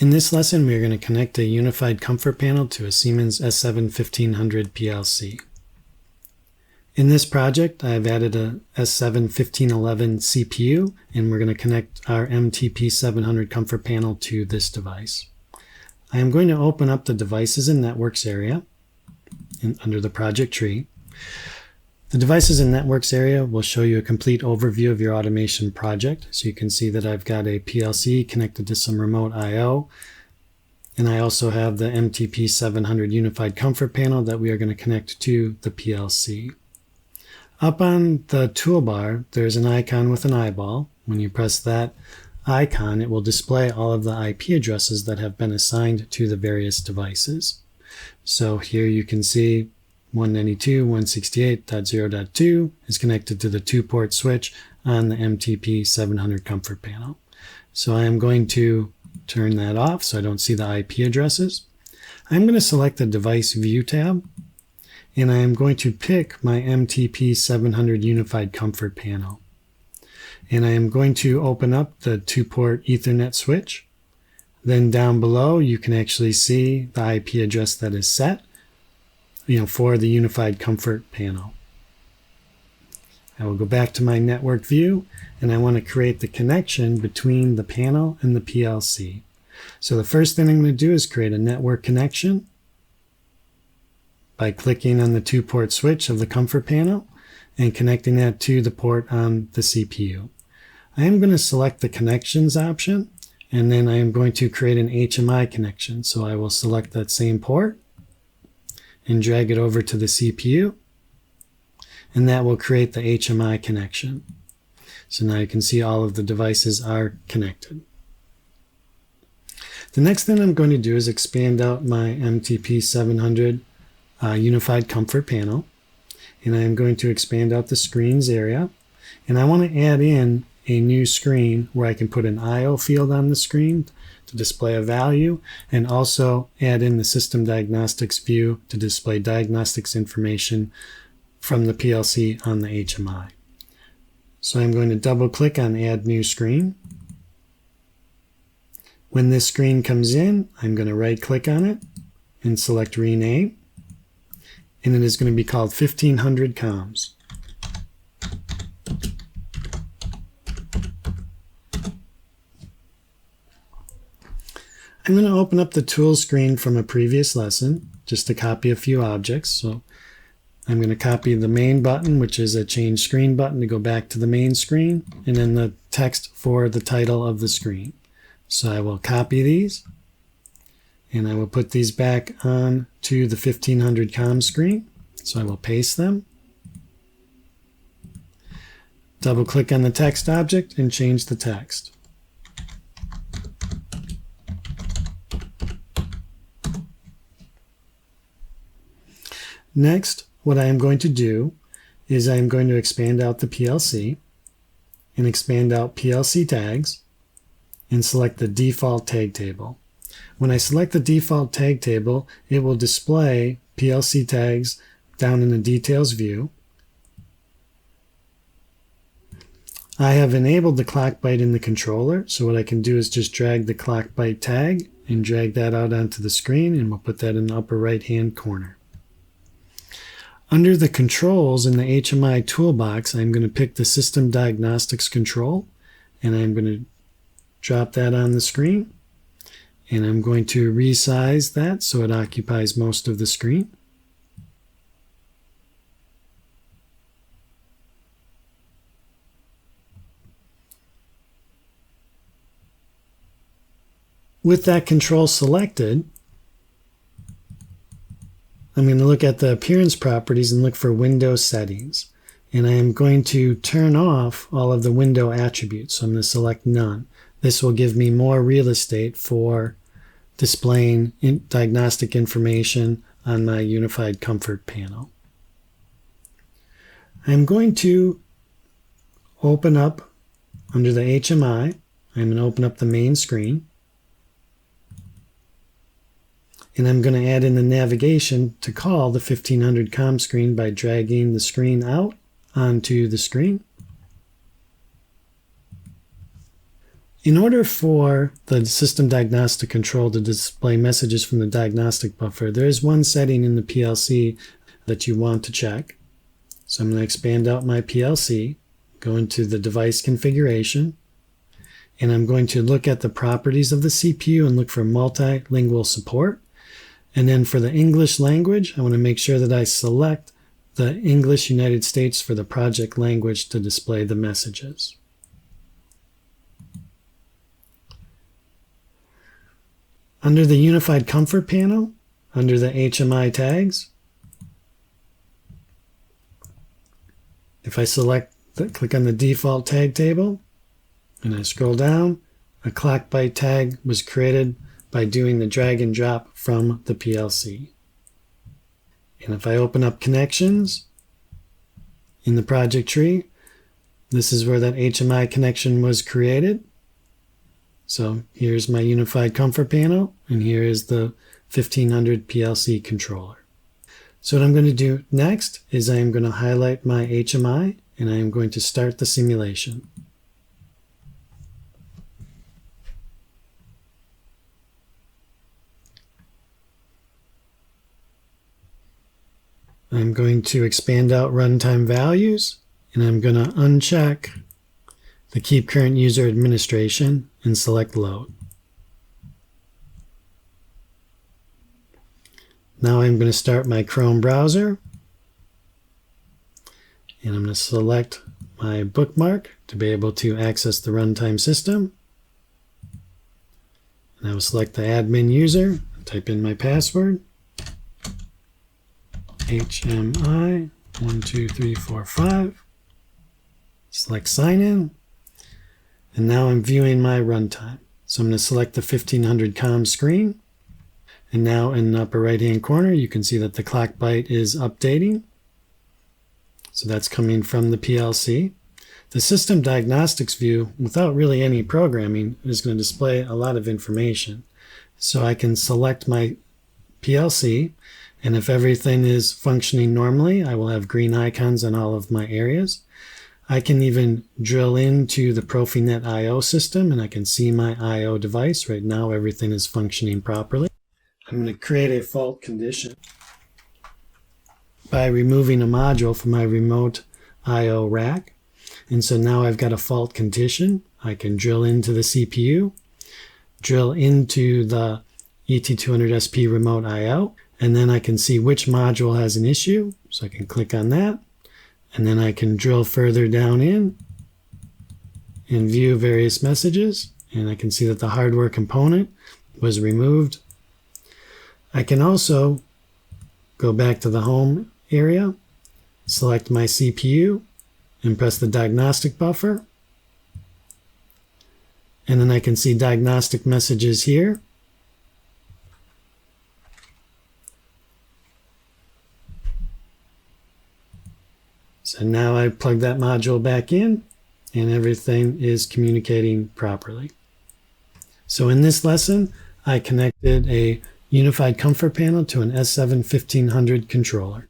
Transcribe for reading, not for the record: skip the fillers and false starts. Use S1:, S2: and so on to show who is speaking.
S1: In this lesson, we are going to connect a unified comfort panel to a Siemens S7 1500 PLC. In this project, I've added a S7 1511 CPU, and we're going to connect our MTP700 comfort panel to this device. I am going to open up the Devices and Networks area under the project tree. The Devices and Networks area will show you a complete overview of your automation project. So you can see that I've got a PLC connected to some remote I/O, and I also have the MTP700 Unified Comfort Panel that we are going to connect to the PLC. Up on the toolbar, there's an icon with an eyeball. When you press that icon, it will display all of the IP addresses that have been assigned to the various devices. So here you can see 192.168.0.2 is connected to the 2-port switch on the MTP700 comfort panel. So I am going to turn that off so I don't see the IP addresses. I'm going to select the Device View tab, and I am going to pick my MTP700 Unified Comfort Panel. And I am going to open up the 2-port Ethernet switch. Then down below you can actually see the IP address that is set for the Unified Comfort Panel. I will go back to my network view, and I want to create the connection between the panel and the PLC. So the first thing I'm going to do is create a network connection by clicking on the 2-port switch of the comfort panel and connecting that to the port on the CPU. I am going to select the Connections option, and then I am going to create an HMI connection. So I will select that same port and drag it over to the CPU, and that will create the HMI connection. So now you can see all of the devices are connected. The next thing I'm going to do is expand out my MTP700 Unified Comfort Panel, and I am going to expand out the screens area, and I want to add in a new screen where I can put an I/O field on the screen to display a value, and also add in the System Diagnostics view to display diagnostics information from the PLC on the HMI. So I'm going to double click on Add New Screen. When this screen comes in, I'm going to right click on it and select Rename, and it is going to be called 1500 Comms. I'm going to open up the Tools screen from a previous lesson just to copy a few objects. So I'm going to copy the main button, which is a change screen button to go back to the main screen, and then the text for the title of the screen. So I will copy these, and I will put these back on to the 1500 Comms screen. So I will paste them. Double click on the text object and change the text. Next, what I am going to do is I am going to expand out the PLC and expand out PLC tags and select the default tag table. When I select the default tag table, it will display PLC tags down in the Details view. I have enabled the clock byte in the controller, so what I can do is just drag the clock byte tag and drag that out onto the screen, and we'll put that in the upper right hand corner. Under the controls in the HMI toolbox, I'm going to pick the System Diagnostics control, and I'm going to drop that on the screen, and I'm going to resize that so it occupies most of the screen. With that control selected, I'm going to look at the appearance properties and look for window settings. And I am going to turn off all of the window attributes. So I'm going to select none. This will give me more real estate for displaying diagnostic information on my Unified Comfort Panel. I'm going to open up under the HMI. I'm going to open up the main screen. And I'm going to add in the navigation to call the 1500 Comms screen by dragging the screen out onto the screen. In order for the system diagnostic control to display messages from the diagnostic buffer, there is one setting in the PLC that you want to check. So I'm going to expand out my PLC, go into the device configuration, and I'm going to look at the properties of the CPU and look for multilingual support. And then for the English language, I want to make sure that I select the English United States for the project language to display the messages. Under the Unified Comfort panel, under the HMI tags, if I click on the default tag table, and I scroll down, a clock byte tag was created by doing the drag and drop from the PLC. And if I open up connections in the project tree, this is where that HMI connection was created. So here's my Unified Comfort panel, and here is the 1500 PLC controller. So what I'm going to do next is I am going to highlight my HMI, and I am going to start the simulation. I'm going to expand out runtime values, and I'm going to uncheck the Keep Current User Administration and select Load. Now I'm going to start my Chrome browser, and I'm going to select my bookmark to be able to access the runtime system. And I will select the admin user, type in my password, HMI 12345, select sign in, and now I'm viewing my runtime. So I'm going to select the 1500 COM screen, and now in the upper right hand corner you can see that the clock byte is updating. So that's coming from the PLC. The system diagnostics view, without really any programming, is going to display a lot of information. So I can select my PLC, and if everything is functioning normally, I will have green icons on all of my areas. I can even drill into the Profinet I/O system, and I can see my I/O device. Right now, everything is functioning properly. I'm going to create a fault condition by removing a module from my remote I/O rack. And so now I've got a fault condition. I can drill into the CPU, drill into the ET200SP remote I/O, and then I can see which module has an issue. So I can click on that, and then I can drill further down in and view various messages, and I can see that the hardware component was removed. I can also go back to the home area, select my CPU, and press the diagnostic buffer, and then I can see diagnostic messages here. So now I plug that module back in, and everything is communicating properly. So in this lesson, I connected a Unified Comfort panel to an S7 1500 controller.